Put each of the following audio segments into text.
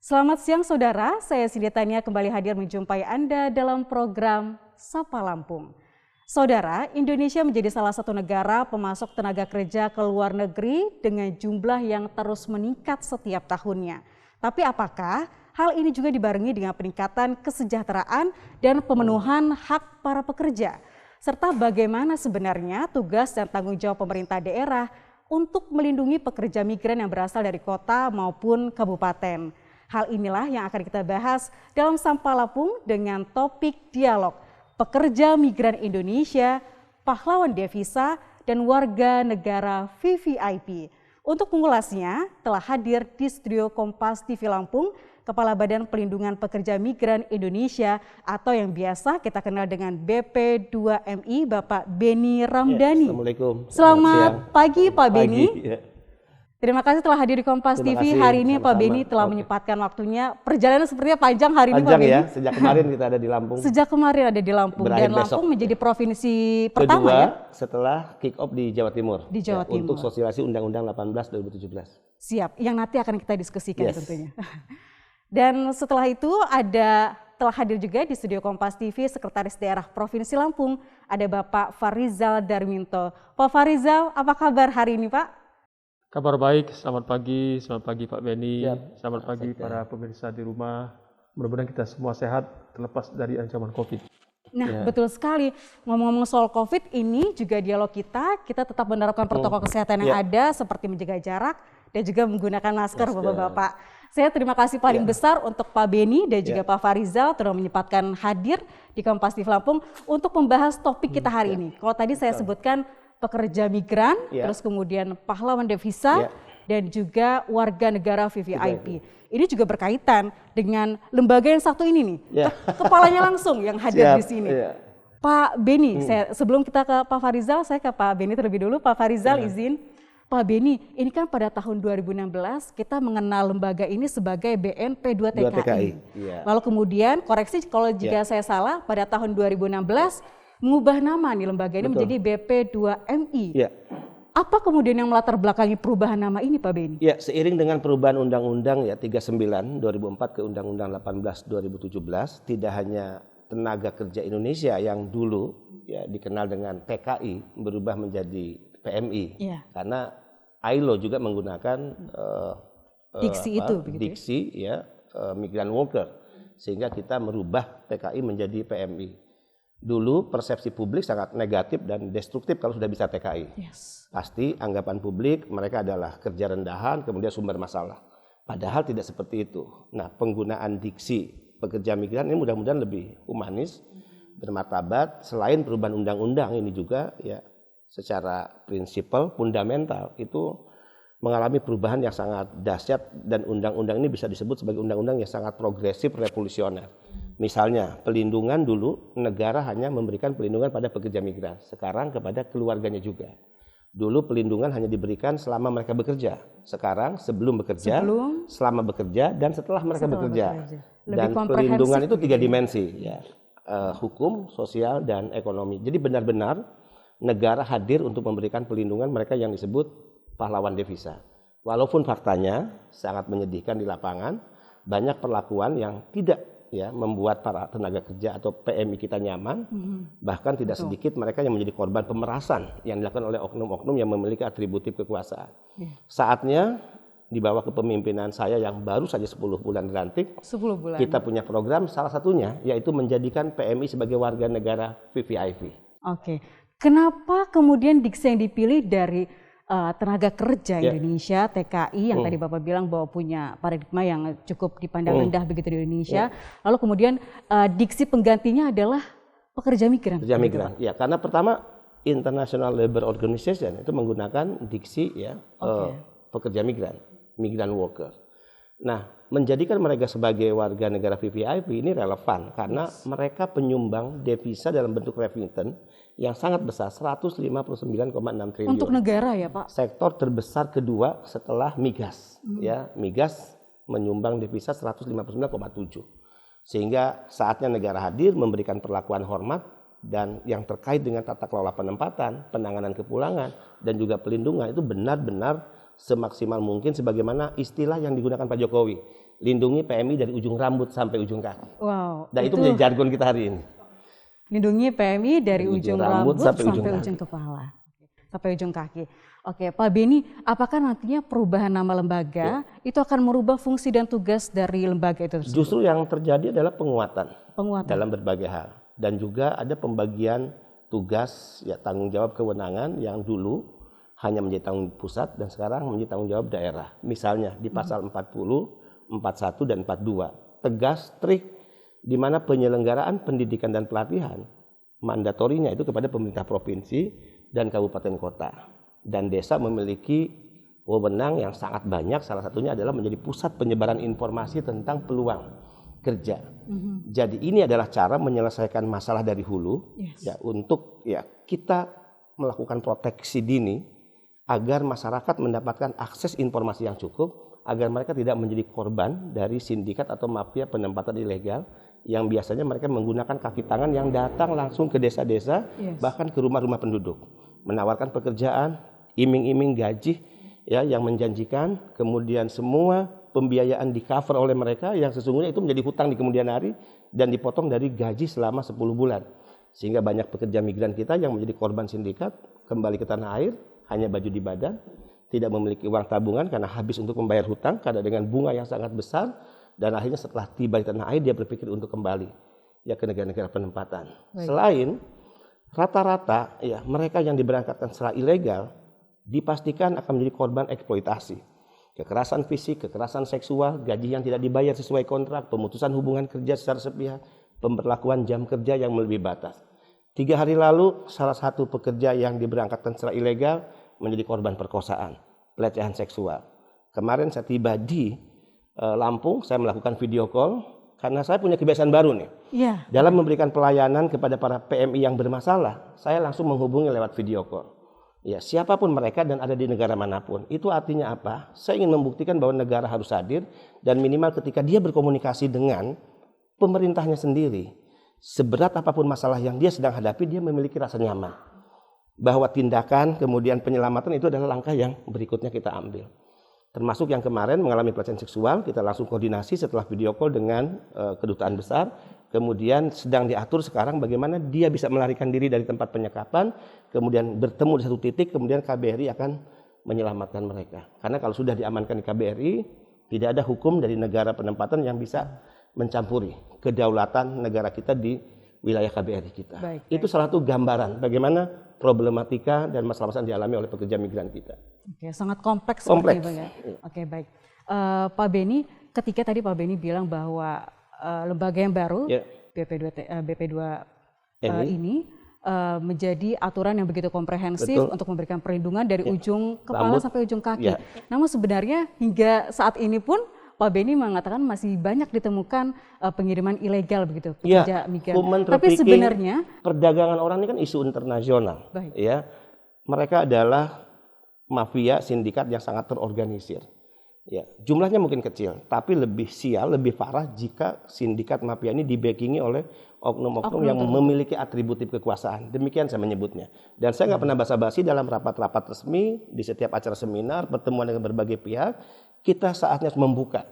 Selamat siang saudara, saya Cindy Tania kembali hadir menjumpai Anda dalam program Sapa Lampung. Saudara, Indonesia menjadi salah satu negara pemasok tenaga kerja ke luar negeri dengan jumlah yang terus meningkat setiap tahunnya. Tapi apakah hal ini juga dibarengi dengan peningkatan kesejahteraan dan pemenuhan hak para pekerja? Serta bagaimana sebenarnya tugas dan tanggung jawab pemerintah daerah untuk melindungi pekerja migran yang berasal dari kota maupun kabupaten. Hal inilah yang akan kita bahas dalam Sapa Lampung dengan topik dialog pekerja migran Indonesia, pahlawan devisa, dan warga negara VVIP. Untuk mengulasnya telah hadir di studio Kompas TV Lampung Kepala Badan Pelindungan Pekerja Migran Indonesia atau yang biasa kita kenal dengan BP2MI, Bapak Beni Ramdhani. Assalamualaikum. Selamat pagi Pak Beni. Ya. Terima kasih telah hadir di Kompas TV. Hari ini Pak Beni telah menyempatkan waktunya. Perjalanan sepertinya panjang hari ini Pak Beni. Ya, sejak kemarin kita ada di Lampung. Sejak kemarin ada di Lampung. Dan Lampung menjadi provinsi pertama kedua, ya? Setelah kick off di Jawa Timur. Di Jawa Timur. Untuk sosialisasi Undang-Undang 18 2017. Siap, yang nanti akan kita diskusikan tentunya. Dan setelah itu telah hadir juga di studio Kompas TV Sekretaris Daerah Provinsi Lampung. Ada Bapak Farizal Darminto. Pak Farizal, apa kabar hari ini Pak? Kabar baik, selamat pagi Pak Beni, selamat pagi para pemirsa di rumah. Mudah-mudahan kita semua sehat terlepas dari ancaman COVID. Nah betul sekali, ngomong-ngomong soal COVID ini juga dialog kita tetap menerapkan protokol kesehatan yang ada seperti menjaga jarak dan juga menggunakan masker Bapak-Bapak. Saya terima kasih paling besar untuk Pak Beni dan juga Pak Farizal telah menyempatkan hadir di Kompas TV Lampung untuk membahas topik kita hari ini. Kalau tadi saya sebutkan pekerja migran, terus kemudian pahlawan devisa, dan juga warga negara VVIP. Ini juga berkaitan dengan lembaga yang satu ini nih, kepalanya langsung yang hadir di sini. Pak Beni, sebelum kita ke Pak Farizal, saya ke Pak Beni terlebih dulu. Pak Farizal izin. Pak Beni, ini kan pada tahun 2016 kita mengenal lembaga ini sebagai BNP2 TKI. Lalu kemudian, koreksi kalau jika saya salah, pada tahun 2016 mengubah nama nih lembaga ini menjadi BP2MI. Apa kemudian yang melatar belakangi perubahan nama ini Pak Beni? Ya, seiring dengan perubahan Undang-Undang 39 2004 ke Undang-Undang 18 2017, tidak hanya tenaga kerja Indonesia yang dulu dikenal dengan TKI berubah menjadi PMI, karena ILO juga menggunakan diksi migran worker, sehingga kita merubah TKI menjadi PMI. Dulu persepsi publik sangat negatif dan destruktif kalau sudah bisa TKI. Pasti anggapan publik mereka adalah kerja rendahan kemudian sumber masalah. Padahal tidak seperti itu. Nah, penggunaan diksi pekerja migran ini mudah-mudahan lebih humanis, bermartabat. Selain perubahan undang-undang ini juga secara prinsipal fundamental itu mengalami perubahan yang sangat dahsyat, dan undang-undang ini bisa disebut sebagai undang-undang yang sangat progresif, revolusioner. Misalnya pelindungan dulu negara hanya memberikan pelindungan pada pekerja migran, sekarang kepada keluarganya juga. Dulu pelindungan hanya diberikan selama mereka bekerja, sekarang sebelum bekerja, selama bekerja, dan setelah mereka bekerja. Dan pelindungan itu 3 dimensi, hukum, sosial, dan ekonomi. Jadi benar-benar negara hadir untuk memberikan pelindungan mereka yang disebut pahlawan devisa. Walaupun faktanya sangat menyedihkan di lapangan, banyak perlakuan yang tidak membuat para tenaga kerja atau PMI kita nyaman, bahkan tidak sedikit mereka yang menjadi korban pemerasan yang dilakukan oleh oknum-oknum yang memiliki atributif kekuasaan. Saatnya di bawah kepemimpinan saya yang baru saja 10 bulan dilantik, kita punya program, salah satunya yaitu menjadikan PMI sebagai warga negara VVIP. Kenapa kemudian diksi yang dipilih dari tenaga kerja Indonesia, TKI yang tadi Bapak bilang bahwa punya paradigma yang cukup dipandang rendah begitu di Indonesia, lalu kemudian diksi penggantinya adalah pekerja migran? Pekerja migran, karena pertama International Labour Organization itu menggunakan diksi pekerja migran, migran worker. Nah, menjadikan mereka sebagai warga negara VVIP ini relevan karena mereka penyumbang devisa dalam bentuk remittance yang sangat besar, 159,6 triliun. Untuk negara ya Pak? Sektor terbesar kedua setelah migas. Migas menyumbang devisa 159,7. Sehingga saatnya negara hadir memberikan perlakuan hormat dan yang terkait dengan tata kelola penempatan, penanganan kepulangan, dan juga pelindungan itu benar-benar semaksimal mungkin sebagaimana istilah yang digunakan Pak Jokowi. lindungi PMI dari ujung rambut sampai ujung kaki. Wow. Dan itu menjadi jargon kita hari ini. Lindungi PMI dari ujung rambut sampai ujung kaki. kepala, sampai ujung kaki. Oke, Pak Beni, apakah nantinya perubahan nama lembaga itu akan merubah fungsi dan tugas dari lembaga itu tersebut? Justru yang terjadi adalah penguatan dalam berbagai hal. Dan juga ada pembagian tugas, ya tanggung jawab kewenangan yang dulu hanya menjadi tanggung pusat dan sekarang menjadi tanggung jawab daerah. Misalnya di pasal 40, 41 dan 42 tegas, strict, di mana penyelenggaraan pendidikan dan pelatihan mandatorinya itu kepada pemerintah provinsi dan kabupaten kota. Dan desa memiliki wewenang yang sangat banyak, salah satunya adalah menjadi pusat penyebaran informasi tentang peluang kerja. Jadi ini adalah cara menyelesaikan masalah dari hulu, ya, untuk ya kita melakukan proteksi dini agar masyarakat mendapatkan akses informasi yang cukup, agar mereka tidak menjadi korban dari sindikat atau mafia penempatan ilegal yang biasanya mereka menggunakan kaki tangan yang datang langsung ke desa-desa, bahkan ke rumah-rumah penduduk, menawarkan pekerjaan, iming-iming gaji ya yang menjanjikan, kemudian semua pembiayaan di cover oleh mereka yang sesungguhnya itu menjadi hutang di kemudian hari dan dipotong dari gaji selama 10 bulan. Sehingga banyak pekerja migran kita yang menjadi korban sindikat kembali ke tanah air, hanya baju di badan, tidak memiliki uang tabungan karena habis untuk membayar hutang, karena dengan bunga yang sangat besar, dan akhirnya setelah tiba di tanah air dia berpikir untuk kembali ya ke negara-negara penempatan. Selain rata-rata ya mereka yang diberangkatkan secara ilegal dipastikan akan menjadi korban eksploitasi, kekerasan fisik, kekerasan seksual, gaji yang tidak dibayar sesuai kontrak, pemutusan hubungan kerja secara sepihak, pemberlakuan jam kerja yang melebihi batas. 3 hari lalu salah satu pekerja yang diberangkatkan secara ilegal menjadi korban perkosaan, pelecehan seksual. Kemarin saya tiba di Lampung, saya melakukan video call karena saya punya kebiasaan baru nih. Dalam memberikan pelayanan kepada para PMI yang bermasalah, saya langsung menghubungi lewat video call. Ya, siapapun mereka dan ada di negara manapun. Itu artinya apa? Saya ingin membuktikan bahwa negara harus hadir dan minimal ketika dia berkomunikasi dengan pemerintahnya sendiri, seberat apapun masalah yang dia sedang hadapi, dia memiliki rasa nyaman bahwa tindakan kemudian penyelamatan itu adalah langkah yang berikutnya kita ambil. Termasuk yang kemarin mengalami pelecehan seksual, kita langsung koordinasi setelah video call dengan kedutaan besar. Kemudian sedang diatur sekarang bagaimana dia bisa melarikan diri dari tempat penyekapan, kemudian bertemu di satu titik, kemudian KBRI akan menyelamatkan mereka. Karena kalau sudah diamankan di KBRI, tidak ada hukum dari negara penempatan yang bisa mencampuri kedaulatan negara kita di wilayah KBRI kita. Itu salah satu gambaran bagaimana problematika dan masalah-masalah yang dialami oleh pekerja migran kita. Oke, sangat kompleks. Seperti itu, ya. Oke, baik. Pak Beni, ketika tadi Pak Beni bilang bahwa lembaga yang baru, BP2 ini menjadi aturan yang begitu komprehensif untuk memberikan perlindungan dari ujung kepala sampai ujung kaki. Namun sebenarnya hingga saat ini pun Pak Beni mengatakan masih banyak ditemukan pengiriman ilegal begitu pekerja migran. Tapi sebenarnya perdagangan orang ini kan isu internasional. Ya, mereka adalah mafia sindikat yang sangat terorganisir. Ya, jumlahnya mungkin kecil, tapi lebih sial, lebih parah jika sindikat mafia ini dibackingi oleh oknum-oknum yang memiliki atributif kekuasaan. Demikian saya menyebutnya. Dan saya nggak pernah basa-basi dalam rapat-rapat resmi, di setiap acara seminar, pertemuan dengan berbagai pihak, kita saatnya membuka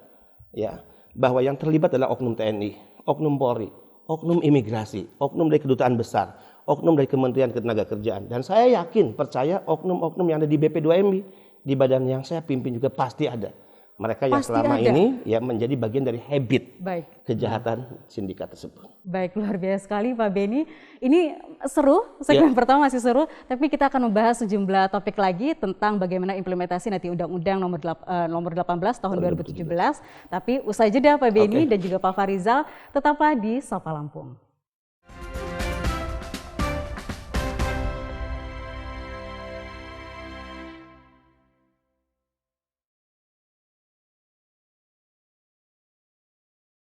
ya bahwa yang terlibat adalah oknum TNI, oknum Polri, oknum imigrasi, oknum dari kedutaan besar, oknum dari Kementerian Ketenagakerjaan. Dan saya yakin, percaya oknum-oknum yang ada di BP2MI, di badan yang saya pimpin juga pasti ada. Mereka yang selama ini ya menjadi bagian dari habit kejahatan sindikat tersebut. Baik, luar biasa sekali Pak Beni. Ini seru, segmen pertama masih seru, tapi kita akan membahas sejumlah topik lagi tentang bagaimana implementasi nanti Undang-Undang nomor 18 tahun 2017. Tapi usai jeda Pak Beni dan juga Pak Farizal, tetaplah di Sapa Lampung.